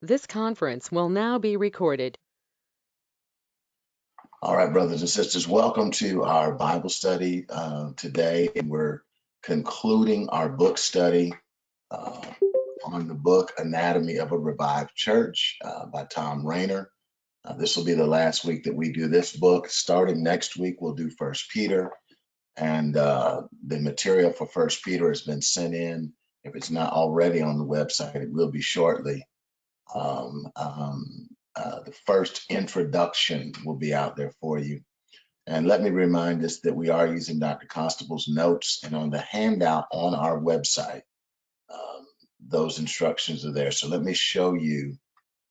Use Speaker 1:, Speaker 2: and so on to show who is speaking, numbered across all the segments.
Speaker 1: This conference will now be recorded.
Speaker 2: All right, brothers and sisters, welcome to our Bible study today. And we're concluding our book study on the book Anatomy of a Revived Church by Tom Rainer. This will be the last week that we do this book. Starting next week, we'll do First Peter. And the material for First Peter has been sent in. If it's not already on the website, it will be shortly. The first introduction will be out there for you. And let me remind us that we are using Dr. Constable's notes, and on the handout on our website, those instructions are there. So let me show you,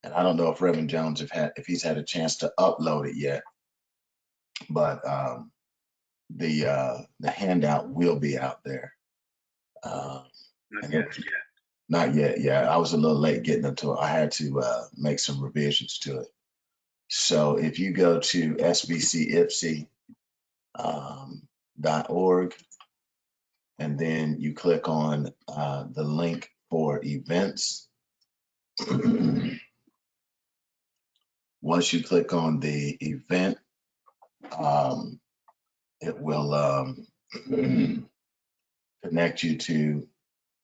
Speaker 2: and I don't know if Reverend Jones if he's had a chance to upload it yet, but the handout will be out there. Not yet. Yeah, I was a little late getting into it. I had to make some revisions to it. So if you go to SBCYPSI.org, and then you click on the link for events. Once you click on the event, it will connect you to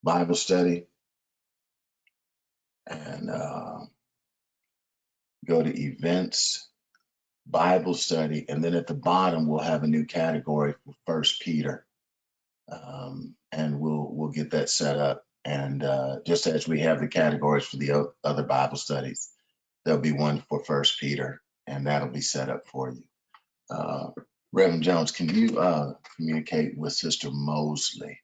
Speaker 2: Bible study, and go to events, Bible study, and then at the bottom we'll have a new category for First Peter, and we'll get that set up. And just as we have the categories for the other Bible studies, there'll be one for First Peter, and that'll be set up for you. Reverend Jones, can you communicate with Sister Mosley?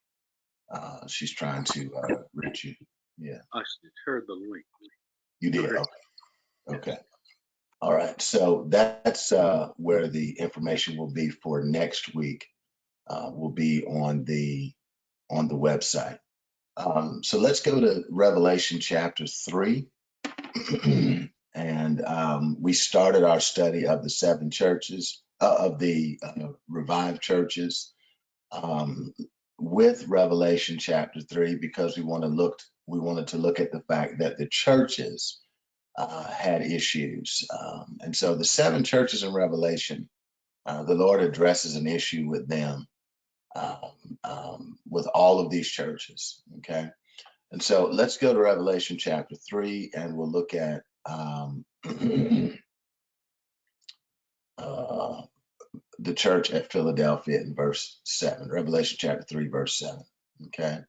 Speaker 2: She's trying to reach you. Yeah.
Speaker 3: I shared the link.
Speaker 2: You did? Okay. Okay. All right. So that's where the information will be for next week. Will be on the website. So let's go to Revelation chapter 3. And we started our study of the seven churches, of the revived churches, with Revelation chapter 3, because we wanted to look at the fact that the churches had issues. And so the seven churches in Revelation, the Lord addresses an issue with them, with all of these churches. Okay. And so let's go to Revelation chapter 3, and we'll look at the church at Philadelphia in verse 7. Revelation chapter 3, verse 7. Okay.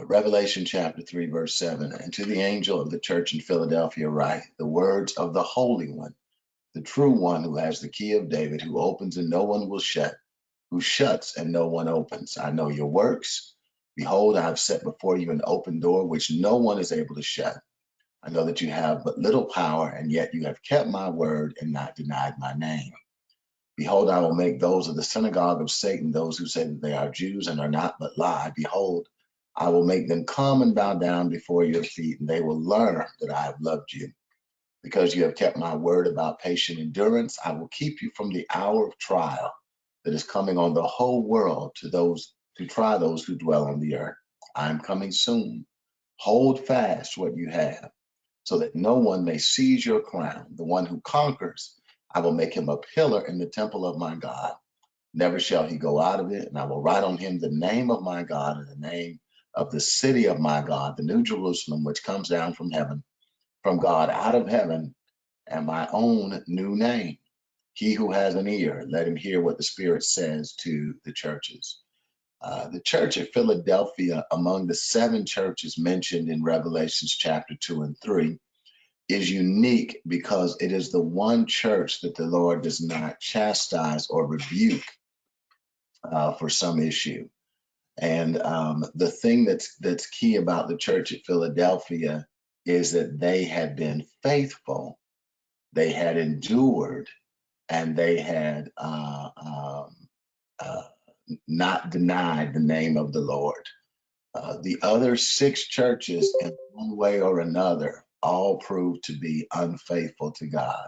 Speaker 2: Revelation chapter 3, verse 7. And to the angel of the church in Philadelphia write the words of the Holy One, the true one, who has the key of David, who opens and no one will shut, who shuts and no one opens. I know your works. Behold, I have set before you an open door which no one is able to shut. I know that you have but little power, and yet you have kept my word and not denied my name. Behold, I will make those of the synagogue of Satan, those who say that they are Jews and are not but lie. Behold, I will make them come and bow down before your feet, and they will learn that I have loved you. Because you have kept my word about patient endurance, I will keep you from the hour of trial that is coming on the whole world to try those who dwell on the earth. I am coming soon. Hold fast what you have, so that no one may seize your crown. The one who conquers, I will make him a pillar in the temple of my God. Never shall he go out of it, and I will write on him the name of my God and the name of the city of my God, the New Jerusalem, which comes down from heaven, from God out of heaven, and my own new name. He who has an ear, let him hear what the Spirit says to the churches. The church at Philadelphia, among the seven churches mentioned in Revelations chapter 2 and 3, is unique because it is the one church that the Lord does not chastise or rebuke for some issue. And the thing that's key about the church at Philadelphia is that they had been faithful, they had endured, and they had not denied the name of the Lord. The other six churches, in one way or another, all proved to be unfaithful to God.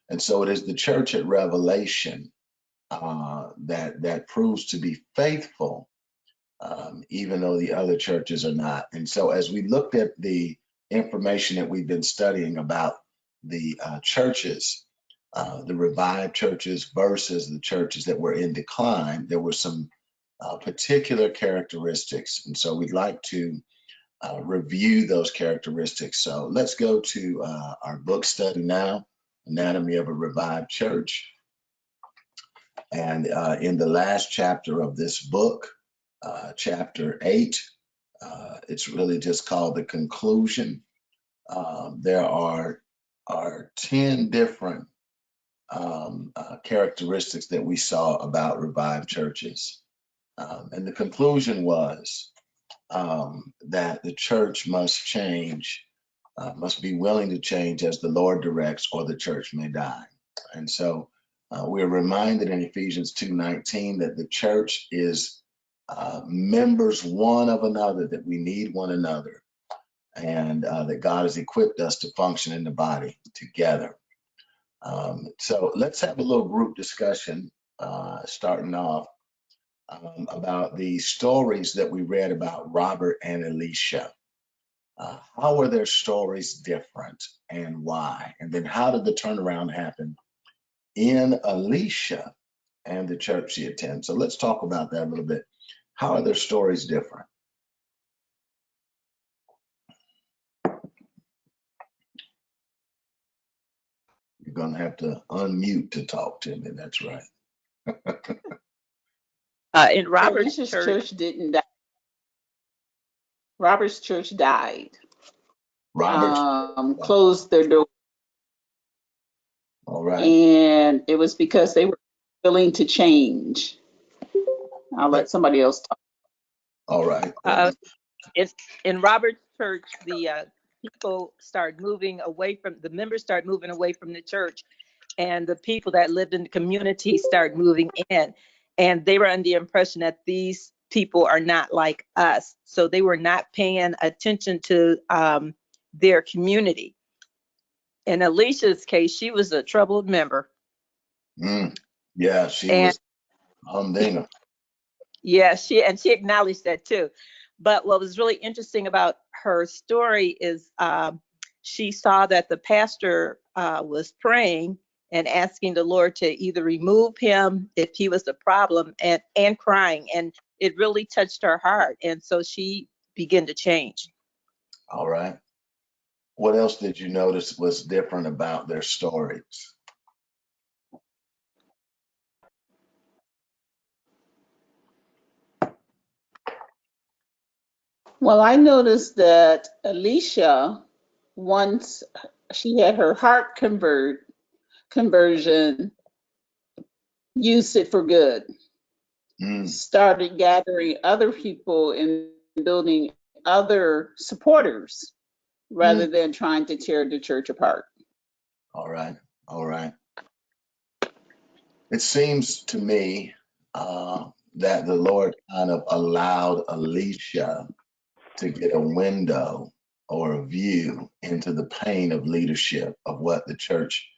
Speaker 2: And so it is the church at Revelation that proves to be faithful, even though the other churches are not. And so as we looked at the information that we've been studying about the churches, the revived churches versus the churches that were in decline, there were some particular characteristics. And so we'd like to review those characteristics. So let's go to our book study now, Anatomy of a Revived Church. And in the last chapter of this book, chapter 8, it's really just called The Conclusion. There are 10 different characteristics that we saw about revived churches. And the conclusion was that the church must change, must be willing to change as the Lord directs, or the church may die. And so we're reminded in Ephesians 2:19 that the church is members one of another, that we need one another, and that God has equipped us to function in the body together. So let's have a little group discussion starting off about the stories that we read about Robert and Elisha. How were their stories different and why? And then how did the turnaround happen in Elisha and the church he attends? So let's talk about that a little bit. How are their stories different? You're going to have to unmute to talk to me. That's right.
Speaker 3: In Robert's church
Speaker 4: didn't die. Robert's church died.
Speaker 2: Robert
Speaker 4: Closed their door.
Speaker 2: All right.
Speaker 4: And it was because they were willing to change. I'll let somebody else talk.
Speaker 2: All right.
Speaker 3: It's in Robert's church. The people start moving away from the members, start moving away from the church, and the people that lived in the community start moving in. And they were under the impression that these people are not like us, so they were not paying attention to their community. In Alicia's case, she was a troubled member.
Speaker 2: Yeah, she was humdinger.
Speaker 3: Yeah, she acknowledged that too. But what was really interesting about her story is she saw that the pastor was praying and asking the Lord to either remove him if he was the problem, and crying. And it really touched her heart. And so she began to change.
Speaker 2: All right. What else did you notice was different about their stories?
Speaker 4: Well, I noticed that Alicia, once she had her heart conversion, used it for good. Started gathering other people and building other supporters rather than trying to tear the church apart.
Speaker 2: All right. All right. It seems to me that the Lord kind of allowed Alicia to get a window or a view into the pain of leadership, of what the church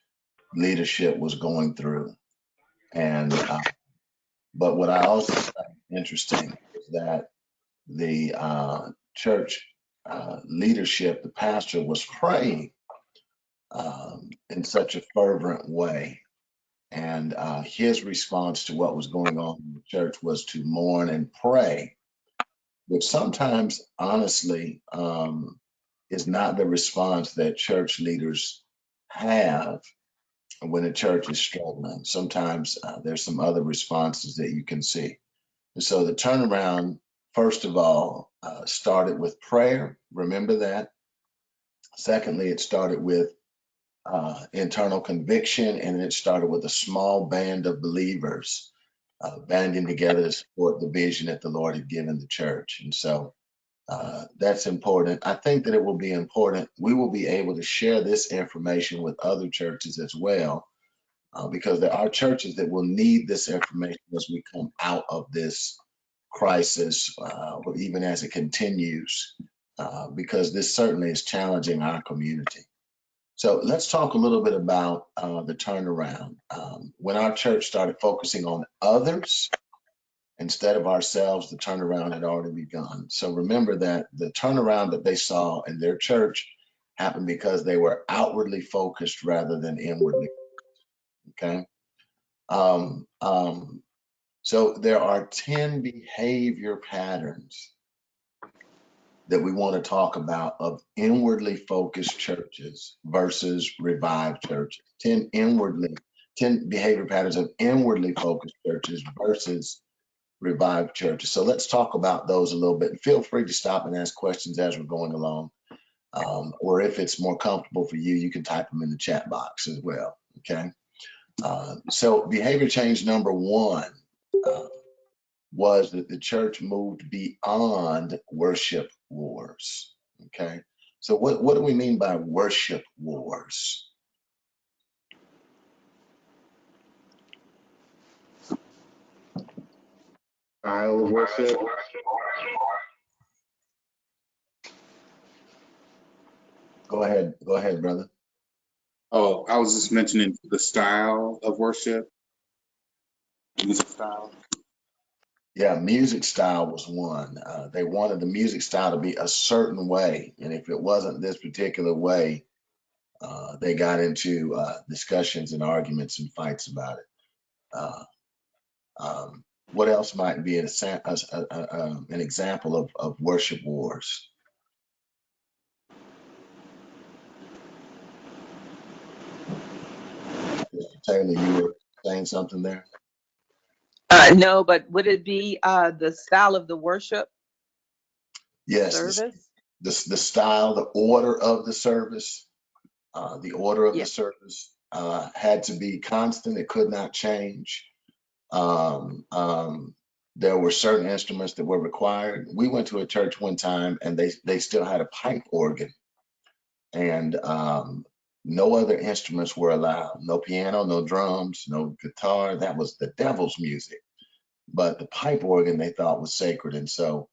Speaker 2: leadership was going through. And but what I also find interesting is that the church leadership, the pastor, was praying in such a fervent way. And his response to what was going on in the church was to mourn and pray, which sometimes, honestly, is not the response that church leaders have when a church is struggling. Sometimes there's some other responses that you can see. And so the turnaround, first of all, started with prayer. Remember that. Secondly, it started with internal conviction, and it started with a small band of believers banding together to support the vision that the Lord had given the church. And so that's important. I think that it will be important. We will be able to share this information with other churches as well, because there are churches that will need this information as we come out of this crisis, or even as it continues, because this certainly is challenging our community. So let's talk a little bit about the turnaround. When our church started focusing on others instead of ourselves, the turnaround had already begun. So remember that the turnaround that they saw in their church happened because they were outwardly focused rather than inwardly. Okay. So there are 10 behavior patterns that we want to talk about of inwardly focused churches versus revived churches. 10 behavior patterns of inwardly focused churches versus revived churches. So let's talk about those a little bit. Feel free to stop and ask questions as we're going along. Or if it's more comfortable for you, you can type them in the chat box as well. Okay. So behavior change number one was that the church moved beyond worship wars. Okay. So what do we mean by worship wars?
Speaker 5: Style of worship.
Speaker 2: Go ahead, brother.
Speaker 5: Oh, I was just mentioning the style of worship, music style.
Speaker 2: Yeah, music style was one. They wanted the music style to be a certain way, and if it wasn't this particular way, they got into discussions and arguments and fights about it. What else might be an example of worship wars? Mr. Taylor, you were saying something there?
Speaker 3: No, but would it be the style of the worship
Speaker 2: Yes,
Speaker 3: service?
Speaker 2: the style, the order of the service. The order of the service had to be constant. It could not change. There were certain instruments that were required. We went to a church one time and they still had a pipe organ, and no other instruments were allowed. No piano, no drums, no guitar. That was the devil's music. But the pipe organ they thought was sacred, and so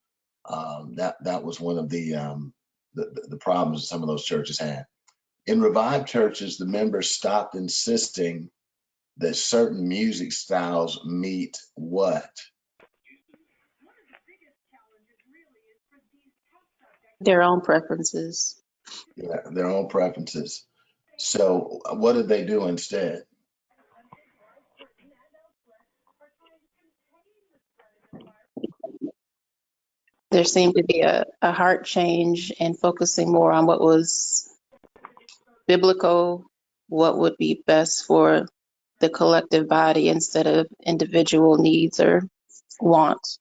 Speaker 2: that was one of the problems some of those churches had. In revived churches, the members stopped insisting that certain music styles meet what?
Speaker 6: Their own preferences.
Speaker 2: Yeah, their own preferences. So what did they do instead?
Speaker 6: There seemed to be a heart change and focusing more on what was biblical, what would be best for the collective body instead of individual needs or wants.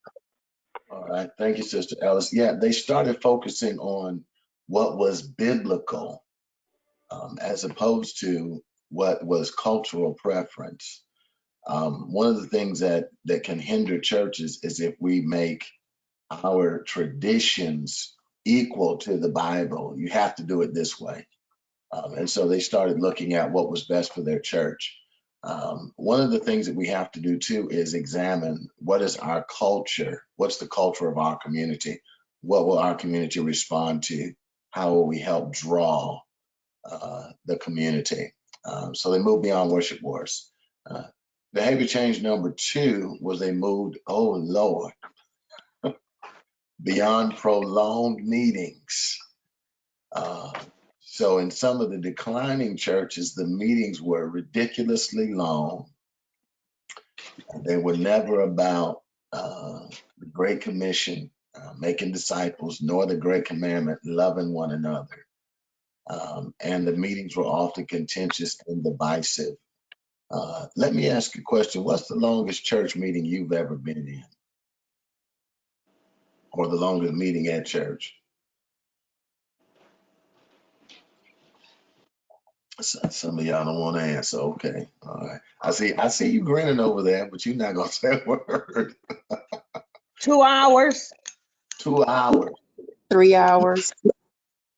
Speaker 2: All right, thank you, Sister Ellis. Yeah, they started focusing on what was biblical as opposed to what was cultural preference. One of the things that can hinder churches is if we make our traditions equal to the Bible. You have to do it this way. And so they started looking at what was best for their church. One of the things that we have to do too is examine what is our culture? What's the culture of our community? What will our community respond to? How will we help draw the community? So they moved beyond worship wars. Behavior change number two was they moved, oh Lord, beyond prolonged meetings. So in some of the declining churches, the meetings were ridiculously long. They were never about the Great Commission, making disciples, nor the Great Commandment, loving one another. And the meetings were often contentious and divisive. Let me ask you a question. What's the longest church meeting you've ever been in? Or the longest meeting at church? Some of y'all don't want to answer. Okay. All right. I see you grinning over there, but you're not gonna say a word.
Speaker 3: 2 hours.
Speaker 2: 2 hours.
Speaker 6: 3 hours.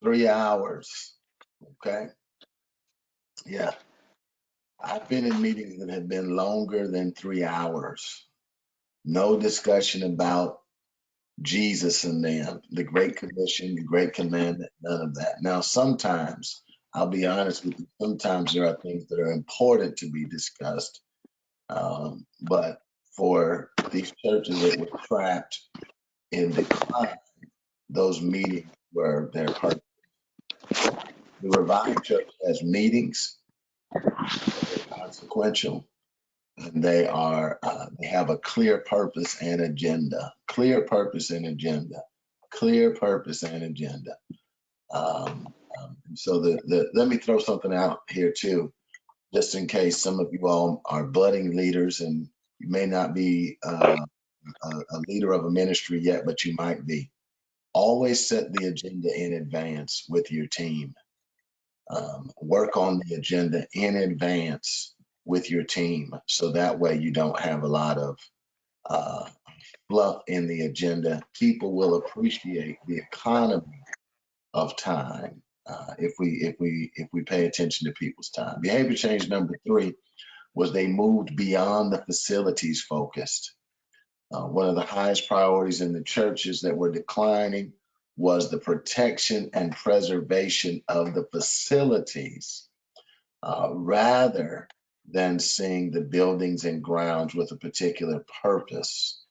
Speaker 2: 3 hours. Okay. Yeah. I've been in meetings that have been longer than 3 hours. No discussion about Jesus and them, the Great Commission, the Great Commandment, none of that. Now, sometimes, I'll be honest with you, sometimes there are things that are important to be discussed. But for these churches that were trapped in decline, those meetings were their purpose. The revived church has meetings, they're consequential, and they have a clear purpose and agenda. Clear purpose and agenda. Clear purpose and agenda. So let me throw something out here too, just in case some of you all are budding leaders and you may not be a leader of a ministry yet, but you might be. Always set the agenda in advance with your team. Work on the agenda in advance with your team, so that way you don't have a lot of fluff in the agenda. People will appreciate the economy of time if we pay attention to people's time. Behavior change number 3 was they moved beyond the facilities focused. One of the highest priorities in the churches that were declining was the protection and preservation of the facilities rather than seeing the buildings and grounds with a particular purpose.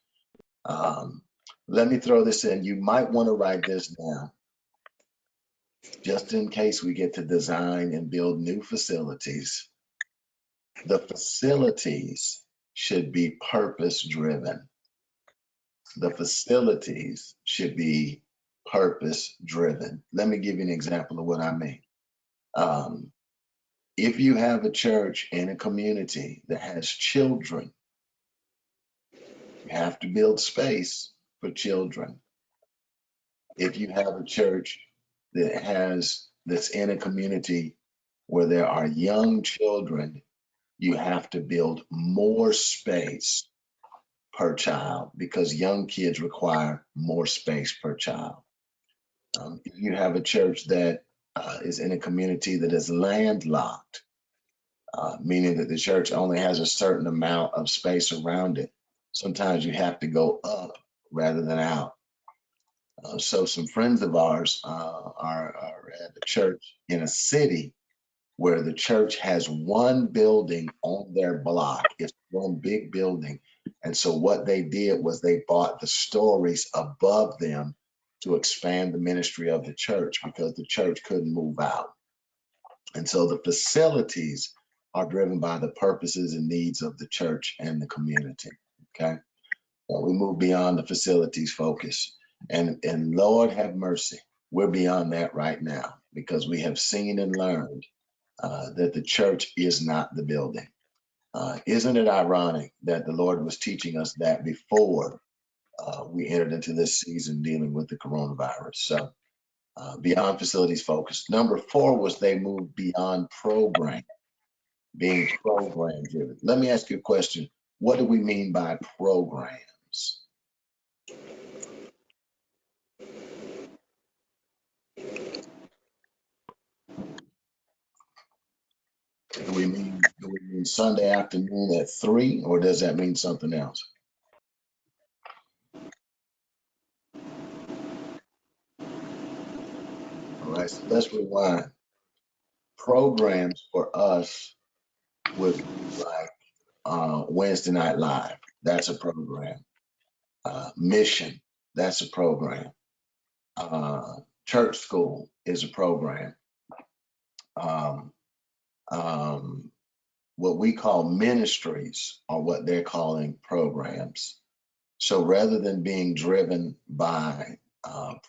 Speaker 2: Let me throw this in. You might want to write this down just in case we get to design and build new facilities. The facilities should be purpose driven. The facilities should be purpose driven. Let me give you an example of what I mean. If you have a church in a community that has children, you have to build space for children. If you have a church that's in a community where there are young children, you have to build more space per child because young kids require more space per child. If you have a church that is in a community that is landlocked, meaning that the church only has a certain amount of space around it, sometimes you have to go up rather than out. So some friends of ours are at a church in a city where the church has one building on their block. It's one big building. And so what they did was they bought the stories above them to expand the ministry of the church because the church couldn't move out. And so the facilities are driven by the purposes and needs of the church and the community. Okay. Well, we move beyond the facilities focus. And Lord have mercy, we're beyond that right now because we have seen and learned that the church is not the building. Isn't it ironic that the Lord was teaching us that before we entered into this season dealing with the coronavirus? So beyond facilities focus. Number 4 was they moved beyond program, being program driven. Let me ask you a question. What do we mean by programs? Do we mean Sunday afternoon at 3, or does that mean something else? All right, so let's rewind. Programs for us would be like Wednesday Night Live. That's a program. Mission. That's a program. Church school is a program. What we call ministries are what they're calling programs. So rather than being driven by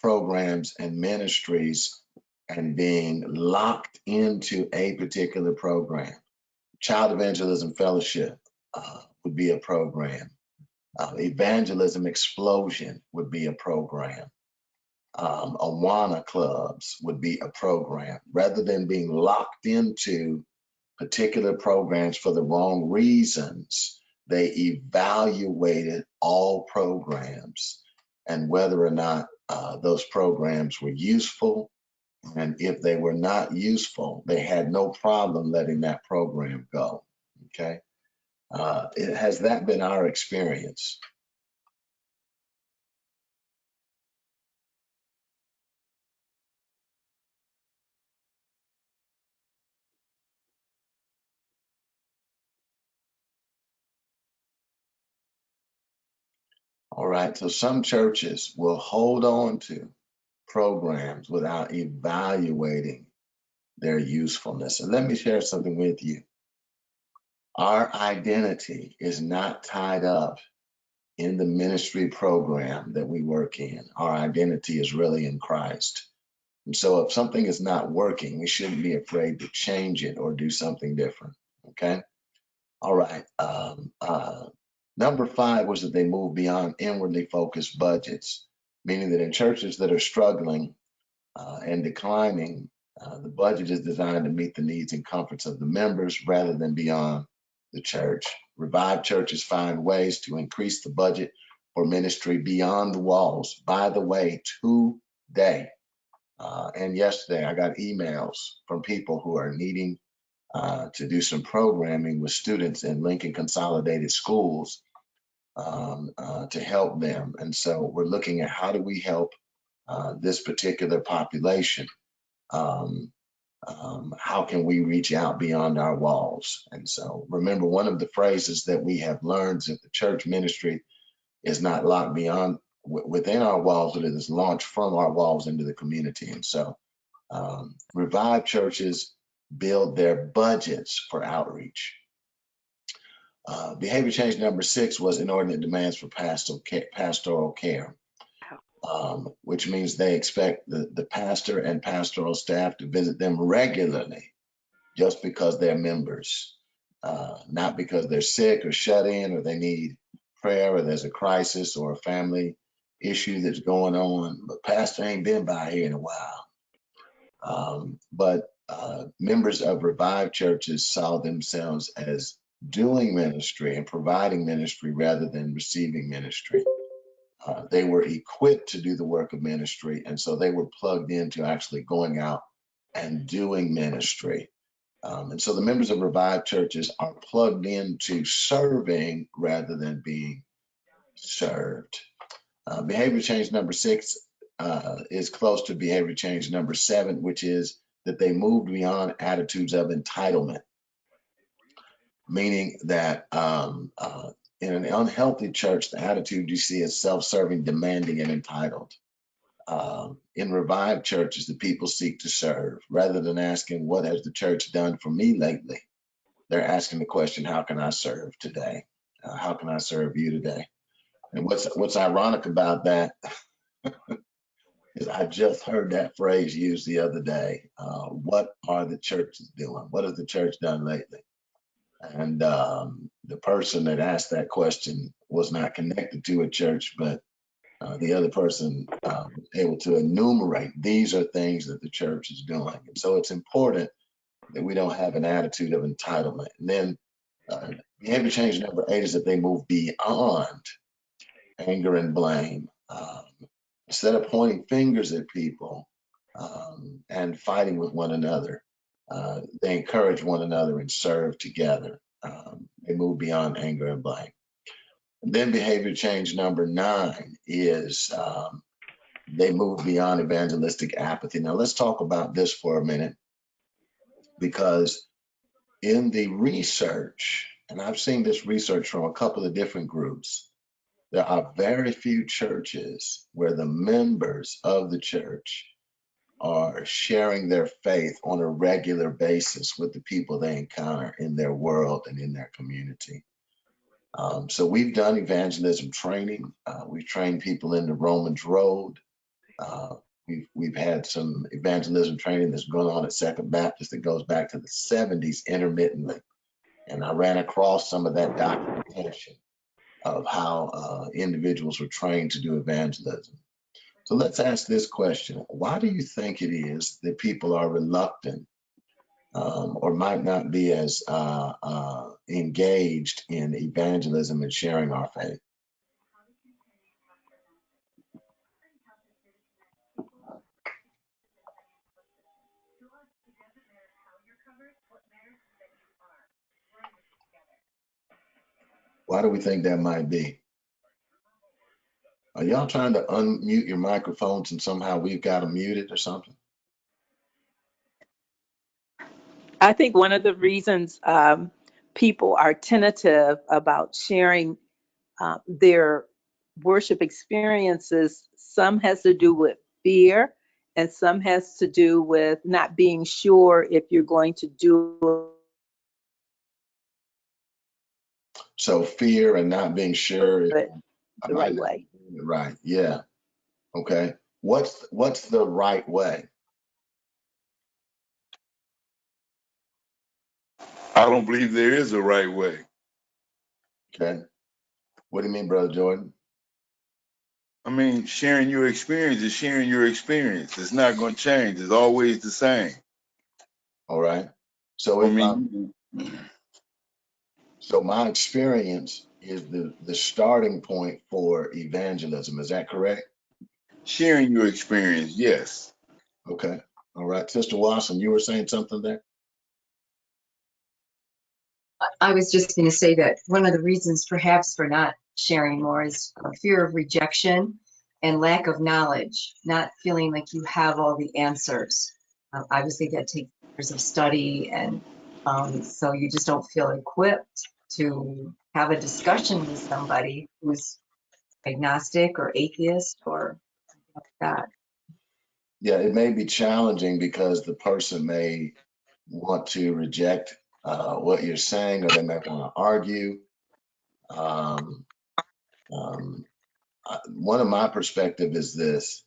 Speaker 2: programs and ministries and being locked into a particular program, Child Evangelism Fellowship would be a program. Evangelism Explosion would be a program. Awana clubs would be a program. Rather than being locked into particular programs for the wrong reasons, they evaluated all programs and whether or not those programs were useful. And if they were not useful, they had no problem letting that program go. Okay. Has that been our experience? All right. So some churches will hold on to programs without evaluating their usefulness. And let me share something with you. Our identity is not tied up in the ministry program that we work in. Our identity is really in Christ. And so if something is not working, we shouldn't be afraid to change it or do something different. Okay. All right. Number 5 was that they moved beyond inwardly focused budgets, meaning that in churches that are struggling and declining, the budget is designed to meet the needs and comforts of the members rather than beyond the church. Revived churches find ways to increase the budget for ministry beyond the walls. By the way, today and yesterday, I got emails from people who are needing to do some programming with students in Lincoln Consolidated Schools to help them. And so we're looking at how do we help this particular population. How can we reach out beyond our walls? And so remember, one of the phrases that we have learned is that the church ministry is not locked beyond within our walls, but it is launched from our walls into the community. And so revived churches build their budgets for outreach. Behavior change number 6 was inordinate demands for pastoral care. Which means they expect the pastor and pastoral staff to visit them regularly just because they're members, not because they're sick or shut in or they need prayer or there's a crisis or a family issue that's going on. But pastor ain't been by here in a while. But members of revived churches saw themselves as doing ministry and providing ministry rather than receiving ministry. They were equipped to do the work of ministry, and so they were plugged into actually going out and doing ministry. And so the members of revived churches are plugged into serving rather than being served. Behavior change number 6 is close to behavior change number 7, which is that they moved beyond attitudes of entitlement, meaning that in an unhealthy church, the attitude you see is self-serving, demanding, and entitled. In revived churches, the people seek to serve. Rather than asking, what has the church done for me lately? They're asking the question, how can I serve today? How can I serve you today? And what's ironic about that is I just heard that phrase used the other day. What are the churches doing? What has the church done lately? And the person that asked that question was not connected to a church, but the other person was able to enumerate, these are things that the church is doing. And so it's important that we don't have an attitude of entitlement. And then behavior change number 8 is that they move beyond anger and blame. Instead of pointing fingers at people and fighting with one another, they encourage one another and serve together. They move beyond anger and blame. And then behavior change number 9 is they move beyond evangelistic apathy. Now let's talk about this for a minute, because in the research, and I've seen this research from a couple of different groups, there are very few churches where the members of the church are sharing their faith on a regular basis with the people they encounter in their world and in their community. So we've done evangelism training. We've trained people in the Romans Road. We've had some evangelism training that's going on at Second Baptist that goes back to the 70s intermittently. And I ran across some of that documentation of how individuals were trained to do evangelism. So let's ask this question. Why do you think it is that people are reluctant or might not be as engaged in evangelism and sharing our faith? Why do we think that might be? Are y'all trying to unmute your microphones and somehow we've got them muted or something?
Speaker 3: I think one of the reasons people are tentative about sharing their worship experiences, some has to do with fear and some has to do with not being sure if you're going to do
Speaker 2: So fear and not being sure if
Speaker 3: it
Speaker 2: I
Speaker 3: the
Speaker 2: might
Speaker 3: right
Speaker 2: not
Speaker 3: way.
Speaker 2: be doing it right. Yeah. Okay. What's the right way?
Speaker 7: I don't believe there is a right way.
Speaker 2: Okay. What do you mean, Brother Jordan?
Speaker 7: I mean, sharing your experience is sharing your experience. It's not going to change. It's always the same.
Speaker 2: All right. So
Speaker 7: I
Speaker 2: if
Speaker 7: mean,
Speaker 2: so my experience is the starting point for evangelism. Is that correct?
Speaker 7: sharing your experience, yes.
Speaker 2: Okay. All right. Sister Watson, you were saying something there?
Speaker 8: I was just going to say that one of the reasons perhaps for not sharing more is a fear of rejection and lack of knowledge, not feeling like you have all the answers. Obviously, that takes years of study, and so you just don't feel equipped to have a discussion with somebody who's agnostic or atheist or that.
Speaker 2: Yeah, it may be challenging because the person may want to reject what you're saying, or they may want to argue. Um, one of my perspective is this.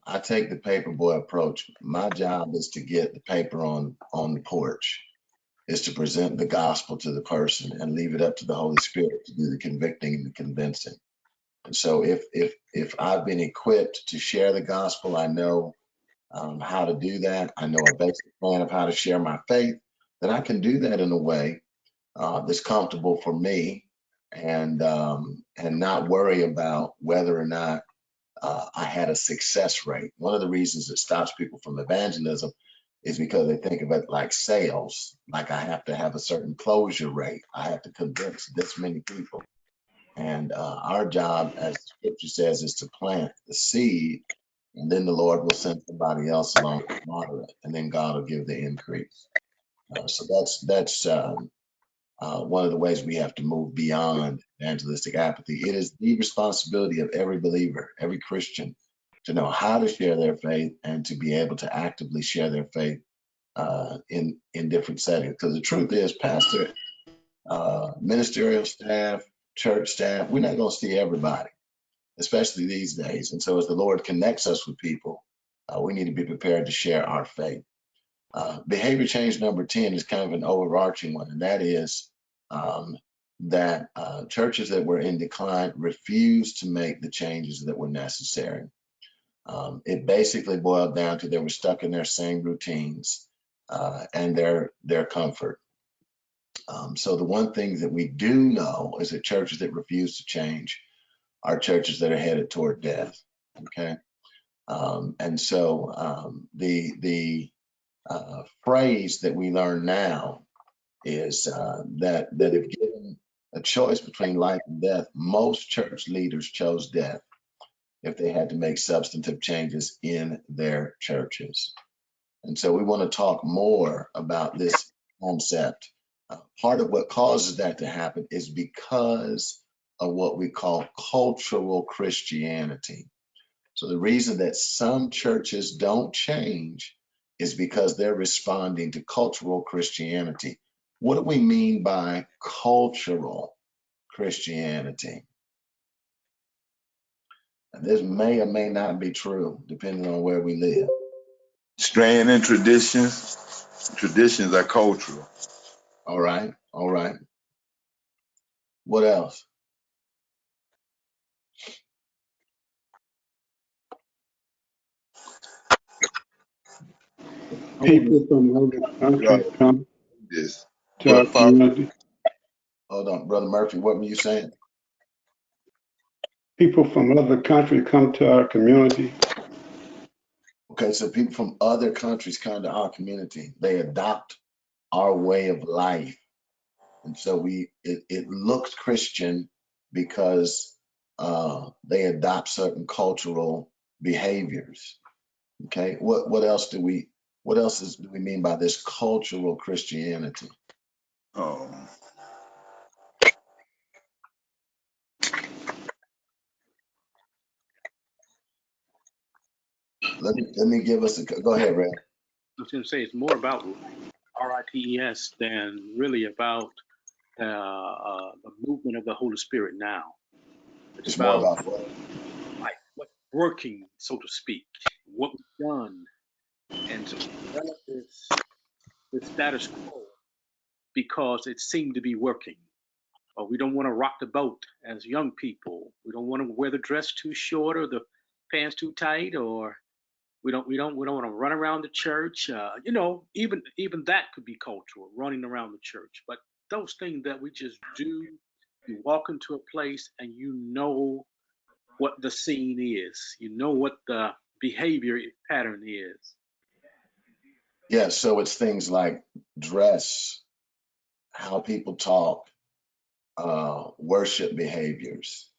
Speaker 2: I take the paperboy approach. My job is to get the paper on the porch, is to present the gospel to the person and leave it up to the Holy Spirit to do the convicting and the convincing. And so if I've been equipped to share the gospel, I know how to do that. I know a basic plan of how to share my faith, then I can do that in a way that's comfortable for me, and not worry about whether or not I had a success rate. One of the reasons it stops people from evangelism is because they think of it like sales, like I have to have a certain closure rate. I have to convince this many people. And our job, as the scripture says, is to plant the seed, and then the Lord will send somebody else along to water it, and then God will give the increase. So that's one of the ways we have to move beyond evangelistic apathy. It is the responsibility of every believer, every Christian, to know how to share their faith and to be able to actively share their faith in different settings. Because the truth is, pastor, ministerial staff, church staff, we're not going to see everybody, especially these days. And so, as the Lord connects us with people, we need to be prepared to share our faith. Behavior change number 10 is kind of an overarching one, and that is that churches that were in decline refused to make the changes that were necessary. It basically boiled down to they were stuck in their same routines and their comfort. So the one thing that we do know is that churches that refuse to change are churches that are headed toward death. Okay, and so the phrase that we learn now is that if given a choice between life and death, most church leaders chose death if they had to make substantive changes in their churches. And so we want to talk more about this concept. Part of what causes that to happen is because of what we call cultural Christianity. So the reason that some churches don't change is because they're responding to cultural Christianity. What do we mean by cultural Christianity? And this may or may not be true, depending on where we live.
Speaker 7: Straying in traditions. Traditions are cultural.
Speaker 2: All right, all right. What else? I want
Speaker 9: People from other countries
Speaker 7: to
Speaker 9: come
Speaker 7: this.
Speaker 9: to our
Speaker 7: But Father,
Speaker 9: community.
Speaker 2: hold on, Brother Murphy, what were you saying?
Speaker 9: People from other countries come to our community.
Speaker 2: Okay, so people from other countries come to our community. They adopt our way of life. And so it looks Christian because they adopt certain cultural behaviors. Okay, what else do we mean by this cultural Christianity?
Speaker 7: um,
Speaker 2: let me give us a, go ahead, Red.
Speaker 10: I was going to say it's more about RITES than really about the movement of the Holy Spirit now.
Speaker 2: It's more about what?
Speaker 10: Like what's working, so to speak, what we've done, and to develop this status quo because it seemed to be working. Or we don't want to rock the boat as young people. We don't want to wear the dress too short or the pants too tight, or we don't want to run around the church. You know, even that could be cultural, running around the church. But those things that we just do, you walk into a place and you know what the scene is. You know what the behavior pattern is.
Speaker 2: Yeah, so it's things like dress, how people talk, worship behaviors,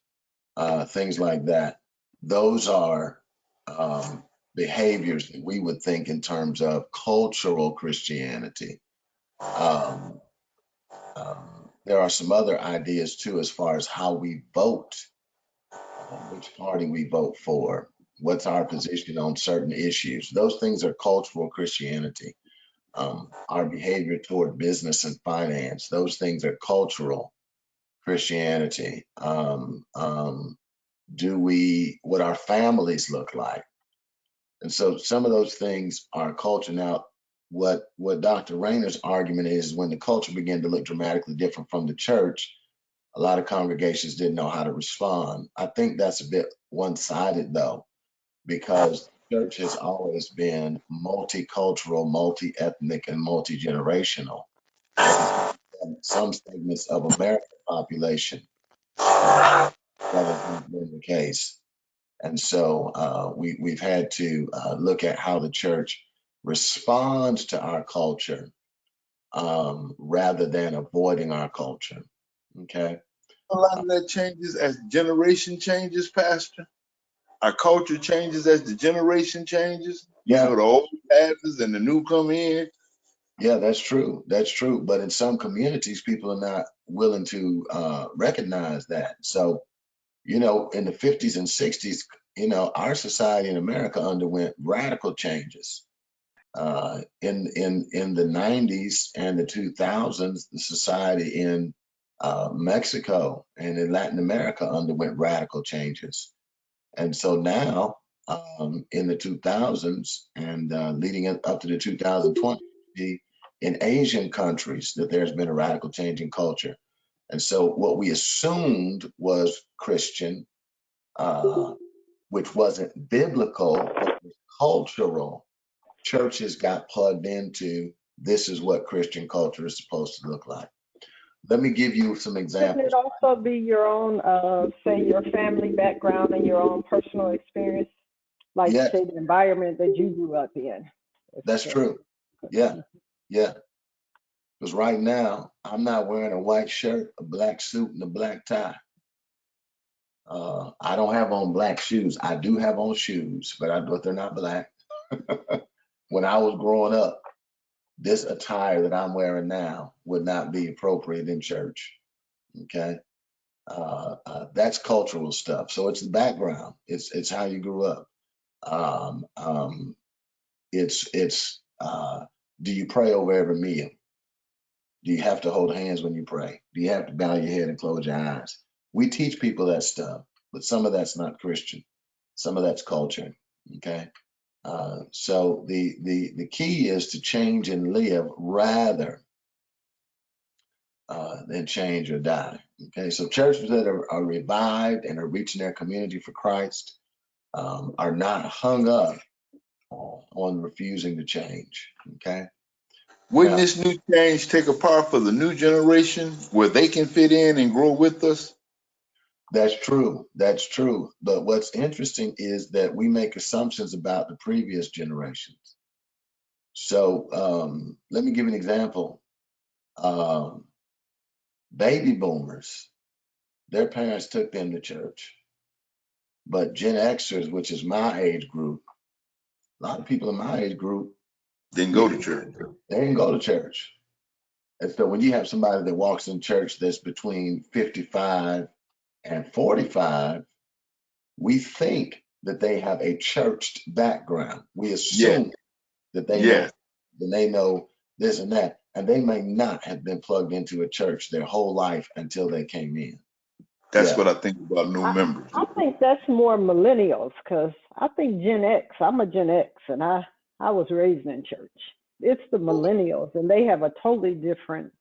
Speaker 2: things like that. Those are behaviors that we would think in terms of cultural Christianity. There are some other ideas too, as far as how we vote, which party we vote for, what's our position on certain issues. Those things are cultural Christianity. Our behavior toward business and finance, those things are cultural Christianity. What our families look like. And so some of those things are culture. Now, what Dr. Rayner's argument is when the culture began to look dramatically different from the church, a lot of congregations didn't know how to respond. I think that's a bit one-sided though, because the church has always been multicultural, multi-ethnic, and multi-generational. Some segments of American population that has been the case. And so we've had to look at how the church responds to our culture rather than avoiding our culture. Okay.
Speaker 7: A lot of that changes as generation changes, Pastor. Our culture changes as the generation changes.
Speaker 2: Yeah.
Speaker 7: You know, the old passes and the new come in.
Speaker 2: Yeah, that's true. That's true. But in some communities, people are not willing to recognize that. So, you know, in the 50s and 60s, you know, our society in America underwent radical changes. In the 90s and the 2000s, the society in Mexico and in Latin America underwent radical changes. And so now, in the 2000s and leading up to the 2020, in Asian countries, that there's been a radical change in culture. And so what we assumed was Christian, which wasn't biblical, but was cultural, churches got plugged into this is what Christian culture is supposed to look like. Let me give you some
Speaker 11: Shouldn't
Speaker 2: examples.
Speaker 11: it also be your own, say, your family background and your own personal experience? Like,
Speaker 2: Yes,
Speaker 11: say, the environment that you grew up in.
Speaker 2: that's true. Yeah, yeah. Because right now, I'm not wearing a white shirt, a black suit, and a black tie. I don't have on black shoes. I do have on shoes, but they're not black. When I was growing up, this attire that I'm wearing now would not be appropriate in church. Okay. That's cultural stuff. So it's the background. It's how you grew up. Do you pray over every meal? Do you have to hold hands when you pray? Do you have to bow your head and close your eyes? We teach people that stuff, but some of that's not Christian. Some of that's culture. Okay. So the key is to change and live rather than change or die. Okay. So churches that are revived and are reaching their community for Christ are not hung up on refusing to change. Okay.
Speaker 7: Wouldn't
Speaker 2: Now,
Speaker 7: this new change take a part for the new generation where they can fit in and grow with us?
Speaker 2: that's true. That's true. But what's interesting is that we make assumptions about the previous generations. So let me give you an example. Baby boomers, their parents took them to church. But Gen Xers, which is my age group, a lot of people in my age group
Speaker 7: Didn't go to church.
Speaker 2: they didn't go to church. And so when you have somebody that walks in church that's between 55 and 45, we think that they have a churched background. We
Speaker 7: Yes.
Speaker 2: assume that they
Speaker 7: Yes.
Speaker 2: know this and that, and they may not have been plugged into a church their whole life until they came in.
Speaker 7: That's
Speaker 2: Yeah.
Speaker 7: what I think about new members.
Speaker 11: I think that's more millennials, because I think Gen X, I'm a Gen X, and I was raised in church. It's the millennials, and they have a totally different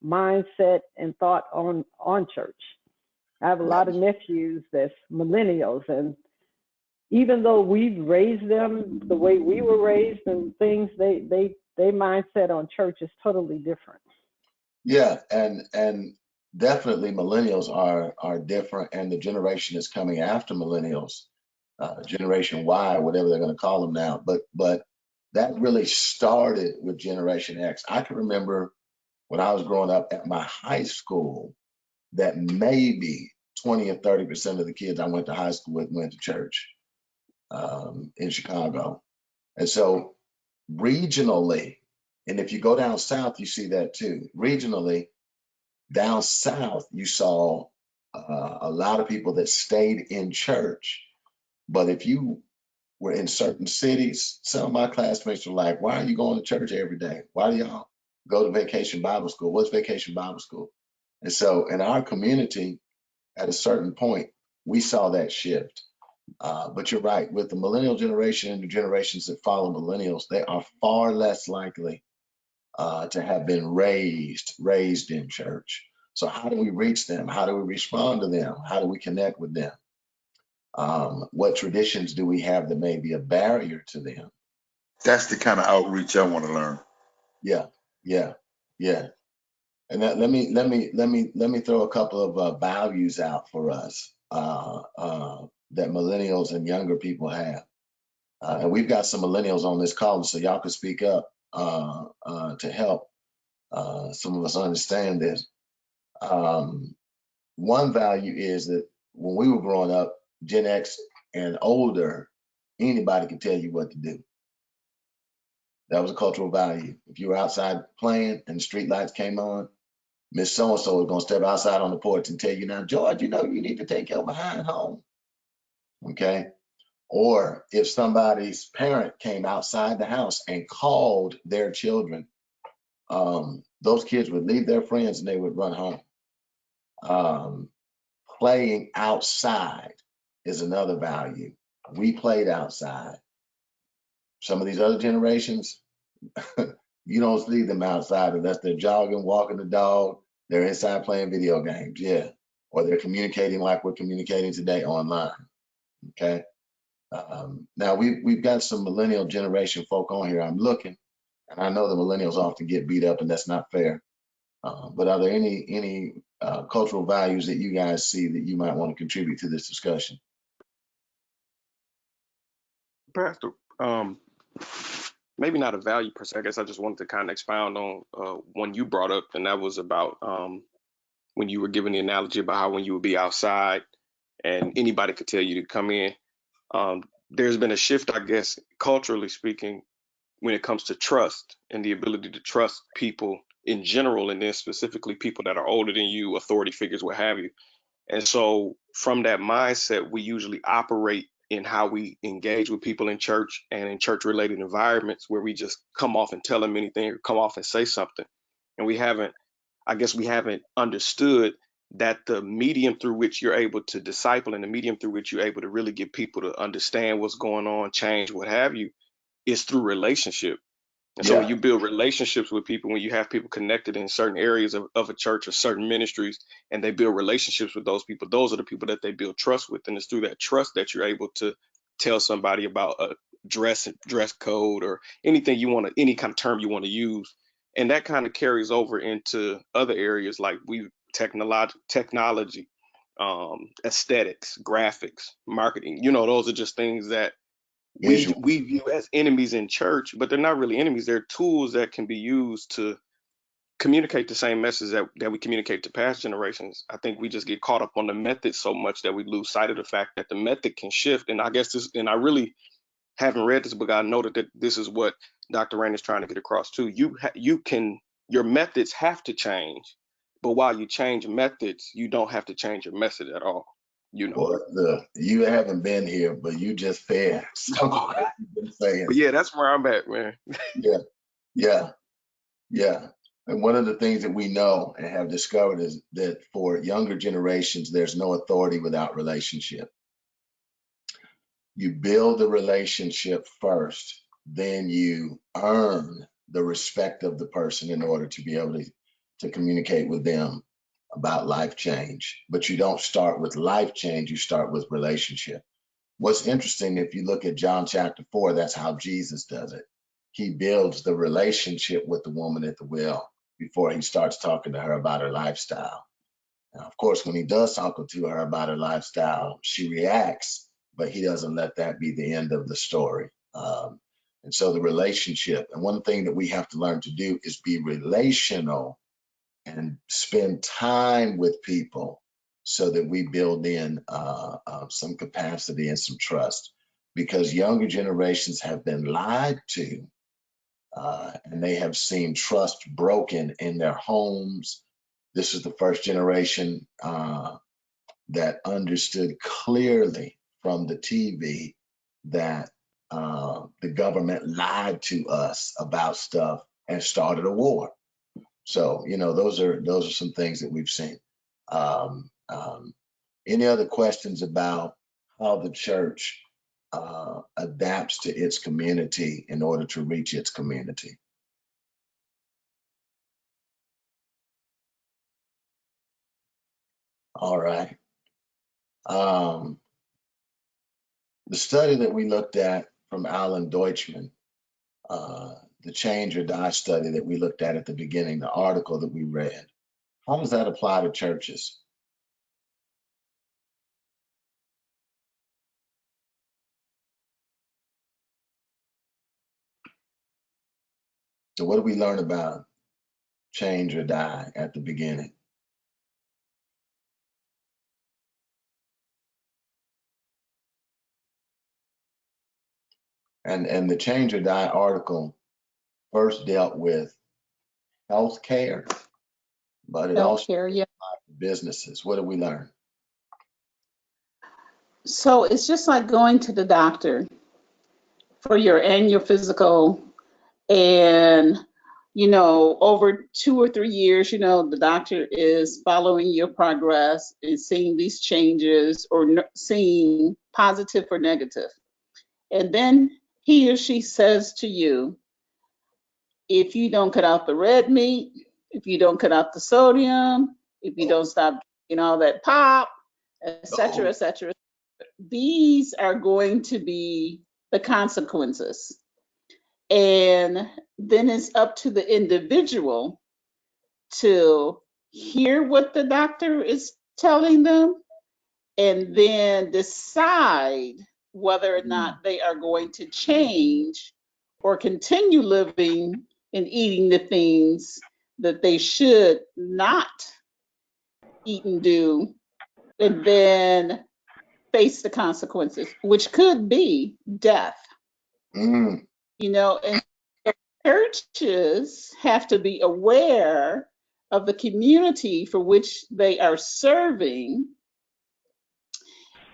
Speaker 11: mindset and thought on church. I have a lot of nephews that's millennials, and even though we've raised them the way we were raised and things, they mindset on church is totally different.
Speaker 2: Yeah, and definitely millennials are different, and the generation is coming after millennials, Generation Y, whatever they're going to call them now. But that really started with Generation X. I can remember when I was growing up at my high school that maybe 20 or 30% of the kids I went to high school with went to church in Chicago. And so regionally, and if you go down south, you see that too. Regionally, down south, you saw a lot of people that stayed in church. But if you were in certain cities, some of my classmates were like, why are you going to church every day? Why do y'all go to Vacation Bible School? What's Vacation Bible School? And so in our community, at a certain point, we saw that shift. But you're right, with the millennial generation and the generations that follow millennials, they are far less likely to have been raised in church. So how do we reach them? How do we respond to them? How do we connect with them? What traditions do we have that may be a barrier to them?
Speaker 7: That's the kind of outreach I want to learn.
Speaker 2: Yeah, yeah, yeah. And that, let me throw a couple of values out for us that millennials and younger people have. And we've got some millennials on this call, so y'all can speak up to help some of us understand this. One value is that when we were growing up, Gen X and older, anybody could tell you what to do. That was a cultural value. If you were outside playing and the street lights came on, Miss So-and-so was gonna step outside on the porch and tell you, now, George, you know, you need to take your behind home. Okay. Or if somebody's parent came outside the house and called their children, those kids would leave their friends and they would run home. Playing outside is another value. We played outside. Some of these other generations, you don't see them outside unless they're jogging, walking the dog, they're inside playing video games, yeah. Or they're communicating like we're communicating today online, okay? Now we've got some millennial generation folk on here. I'm looking, and I know the millennials often get beat up, and that's not fair. But are there any cultural values that you guys see that you might want to contribute to this discussion?
Speaker 12: Pastor, maybe not a value per se. I guess I just wanted to kind of expound on one you brought up, and that was about when you were giving the analogy about how when you would be outside and anybody could tell you to come in. There's been a shift, I guess, culturally speaking, when it comes to trust and the ability to trust people in general, and then specifically people that are older than you, authority figures, what have you. And so from that mindset, we usually operate in how we engage with people in church and in church related environments where we just come off and tell them anything or come off and say something. And we haven't understood that the medium through which you're able to disciple and the medium through which you're able to really get people to understand what's going on, change, what have you, is through relationship. And so when you build relationships with people, when you have people connected in certain areas of a church or certain ministries, and they build relationships with those people, those are the people that they build trust with. And it's through that trust that you're able to tell somebody about a dress code or anything you want to, any kind of term you want to use. And that kind of carries over into other areas like technology, aesthetics, graphics, marketing. Those are just things that we view as enemies in church, but they're not really enemies. They're tools that can be used to communicate the same message that we communicate to past generations. I think we just get caught up on the method so much that we lose sight of the fact that the method can shift. And I guess and I really haven't read this book. I know that this is what Dr. Rain is trying to get across too. Your methods have to change, but while you change methods, you don't have to change your message at all. you know.
Speaker 2: Boy, look, you haven't been here, but you just fed some of what you've been saying.
Speaker 12: But yeah, that's where I'm at, man.
Speaker 2: Yeah, yeah, yeah. And one of the things that we know and have discovered is that for younger generations, there's no authority without relationship. You build the relationship first, then you earn the respect of the person in order to be able to communicate with them about life change. But you don't start with life change, you start with relationship. What's interesting, if you look at John chapter 4, that's how Jesus does it. He builds the relationship with the woman at the well before he starts talking to her about her lifestyle. Now, of course, when he does talk to her about her lifestyle, she reacts, but he doesn't let that be the end of the story. And so the relationship, and one thing that we have to learn to do is be relational and spend time with people so that we build in some capacity and some trust, because younger generations have been lied to and they have seen trust broken in their homes. This is the first generation that understood clearly from the TV that the government lied to us about stuff and started a war. So, you know, those are some things that we've seen. Any other questions about how the church adapts to its community in order to reach its community? All right. The study that we looked at from Alan Deutschman, the Change or Die study that we looked at the beginning, the article that we read, how does that apply to churches? So what do we learn about change or die at the beginning? And the Change or Die article first dealt with healthcare, but it also
Speaker 4: Healthcare, yeah.
Speaker 2: businesses. What did we learn?
Speaker 4: So it's just like going to the doctor for your annual physical, and over 2 or 3 years, the doctor is following your progress and seeing these changes or seeing positive or negative. And then he or she says to you, if you don't cut out the red meat, if you don't cut out the sodium, if you don't stop drinking all that pop, et cetera, et cetera, these are going to be the consequences. And then it's up to the individual to hear what the doctor is telling them and then decide whether or not they are going to change or continue living and eating the things that they should not eat and do, and then face the consequences, which could be death.
Speaker 2: Mm.
Speaker 4: And churches have to be aware of the community for which they are serving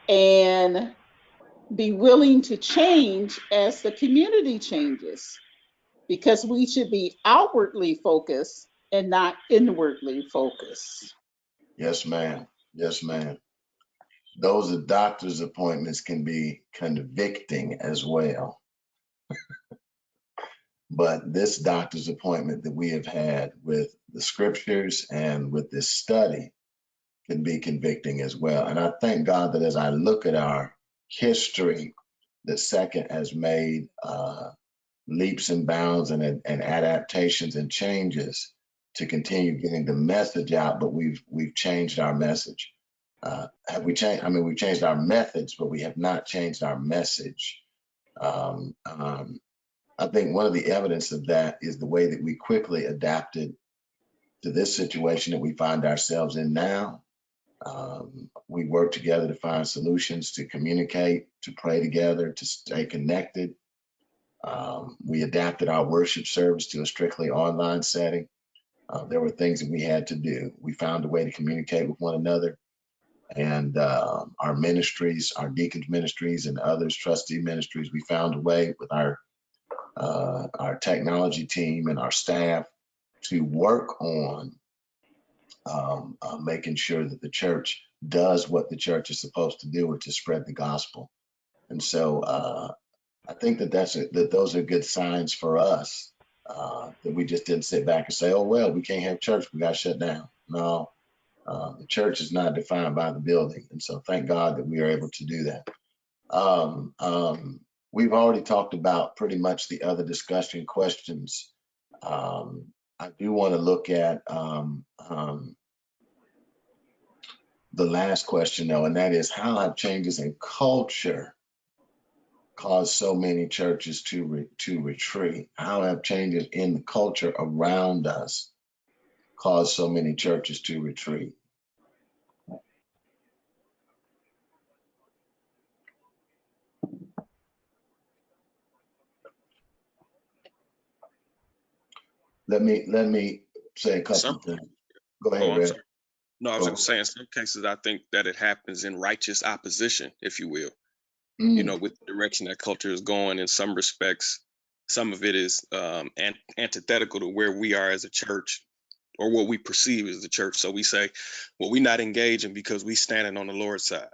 Speaker 4: and be willing to change as the community changes, because we should be outwardly focused and not inwardly focused.
Speaker 2: Yes, ma'am. Yes, ma'am. Those doctor's appointments can be convicting as well. But this doctor's appointment that we have had with the scriptures and with this study can be convicting as well. And I thank God that as I look at our history, that Second has made leaps and bounds and adaptations and changes to continue getting the message out, but we've changed our message. Have we changed? I mean, we've changed our methods, but we have not changed our message. I think one of the evidence of that is the way that we quickly adapted to this situation that we find ourselves in now. We work together to find solutions, to communicate, to pray together, to stay connected. We adapted our worship service to a strictly online setting. There were things that we had to do. We found a way to communicate with one another. and our ministries, our deacons ministries and others, trustee ministries, we found a way with our technology team and our staff to work on making sure that the church does what the church is supposed to do, which is spread the gospel. And so I think that those are good signs for us, that we just didn't sit back and say, oh, well, we can't have church, we got to shut down. No, the church is not defined by the building. And so thank God that we are able to do that. We've already talked about pretty much the other discussion questions. I do want to look at the last question, though, and that is, how have changes in culture caused so many churches to retreat? How have changes in the culture around us caused so many churches to retreat? Let me say a couple of things. Go ahead,
Speaker 12: I'm
Speaker 2: Red.
Speaker 12: sorry. No, I was going to say, in some cases, I think that it happens in righteous opposition, if you will. You know, with the direction that culture is going. In some respects, some of it is antithetical to where we are as a church, or what we perceive as the church. So we say, well, we're not engaging because we standing on the Lord's side.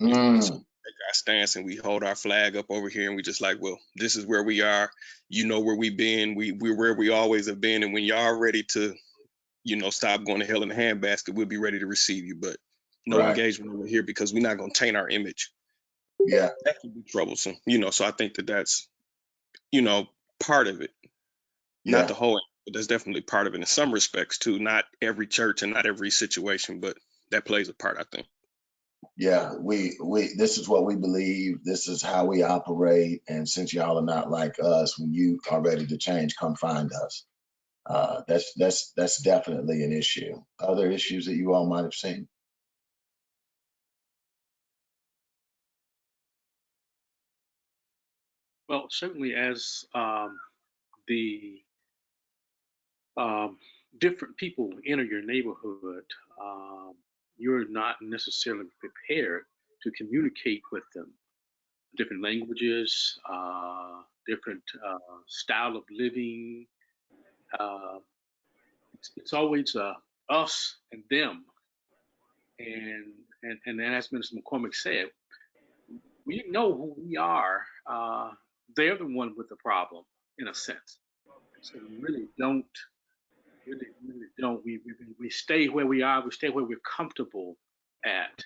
Speaker 12: So we take our stance and we hold our flag up over here, and we just like, well, this is where we are. You know where we've been. We're where we always have been. And when y'all ready to, you know, stop going to hell in a handbasket, we'll be ready to receive you. But no engagement over here, because we're not going to taint our image.
Speaker 2: Yeah,
Speaker 12: that can be troublesome. You know, so I think that that's, you know, part of it. Not the whole, but that's definitely part of it in some respects too. Not every church and not every situation, but that plays a part, I think.
Speaker 2: Yeah, we this is what we believe. This is how we operate. And since y'all are not like us, when you are ready to change, come find us. That's definitely an issue. Other issues that you all might have seen?
Speaker 10: Well, certainly as the different people enter your neighborhood, you're not necessarily prepared to communicate with them. Different languages, different style of living. It's always us and them. And as Minister McCormick said, we know who we are. They're the one with the problem, in a sense. So we really don't. We stay where we are. We stay where we're comfortable at.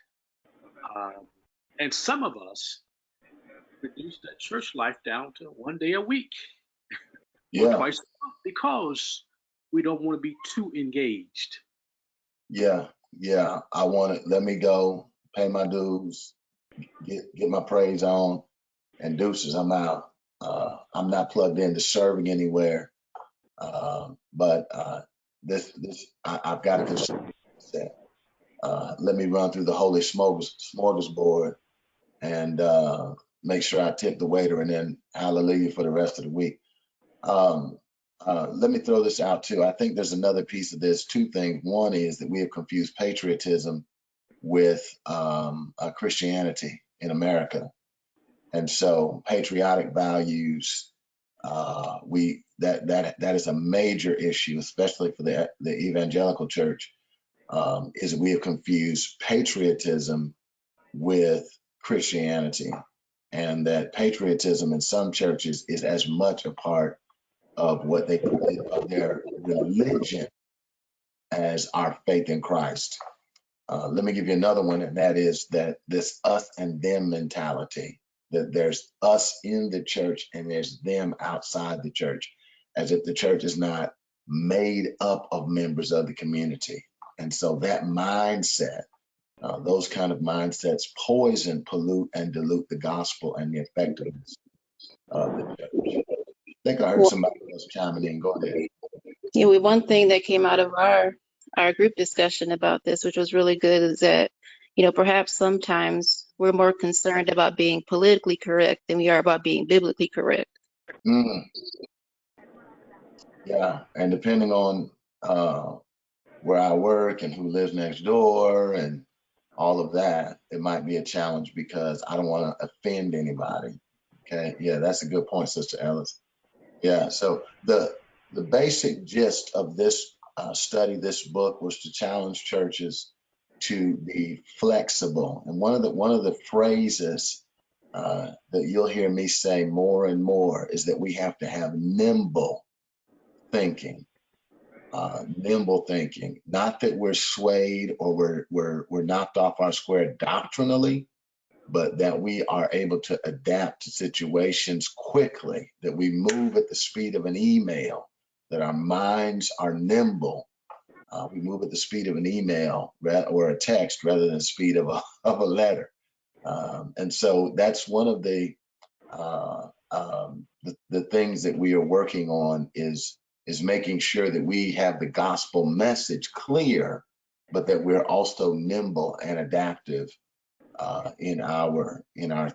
Speaker 10: And some of us reduce that church life down to one day a week, or twice a month, because we don't want to be too engaged.
Speaker 2: Yeah. I want it. Let me go pay my dues, get my praise on, and deuces. I'm out. I'm not plugged into serving anywhere. But I've got to consider that. Let me run through the holy smorgasbord and make sure I tip the waiter, and then hallelujah for the rest of the week. Let me throw this out too. I think there's another piece of this. Two things. One is that we have confused patriotism with Christianity in America, and so patriotic values, that is a major issue, especially for the evangelical church. Is that we have confused patriotism with Christianity, and that patriotism in some churches is as much a part of what they believe of their religion as our faith in Christ. Let me give you another one, and that is that this us and them mentality, that there's us in the church and there's them outside the church, as if the church is not made up of members of the community. And so that mindset, those kind of mindsets poison, pollute, and dilute the gospel and the effectiveness of the church. I think I heard somebody else chiming in. Go ahead.
Speaker 6: Yeah, one thing that came out of our group discussion about this, which was really good, is that, perhaps sometimes we're more concerned about being politically correct than we are about being biblically correct.
Speaker 2: Yeah, and depending on where I work and who lives next door and all of that, it might be a challenge because I don't want to offend anybody. Okay. Yeah, that's a good point, Sister Ellis. Yeah. So the basic gist of this study, this book, was to challenge churches to be flexible. And one of the phrases that you'll hear me say more and more is that we have to have nimble thinking. Nimble thinking, not that we're swayed or we're knocked off our square doctrinally, but that we are able to adapt to situations quickly, that we move at the speed of an email, that our minds are nimble. We move at the speed of an email or a text rather than the speed of a letter. And so that's one of the things that we are working on is making sure that we have the gospel message clear, but that we're also nimble and adaptive in our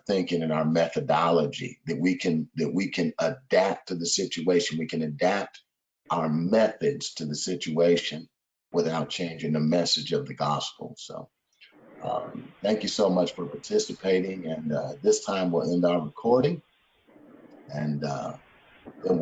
Speaker 2: thinking and our methodology, that we can adapt to the situation. We can adapt our methods to the situation without changing the message of the gospel. So thank you so much for participating. And this time we'll end our recording, and then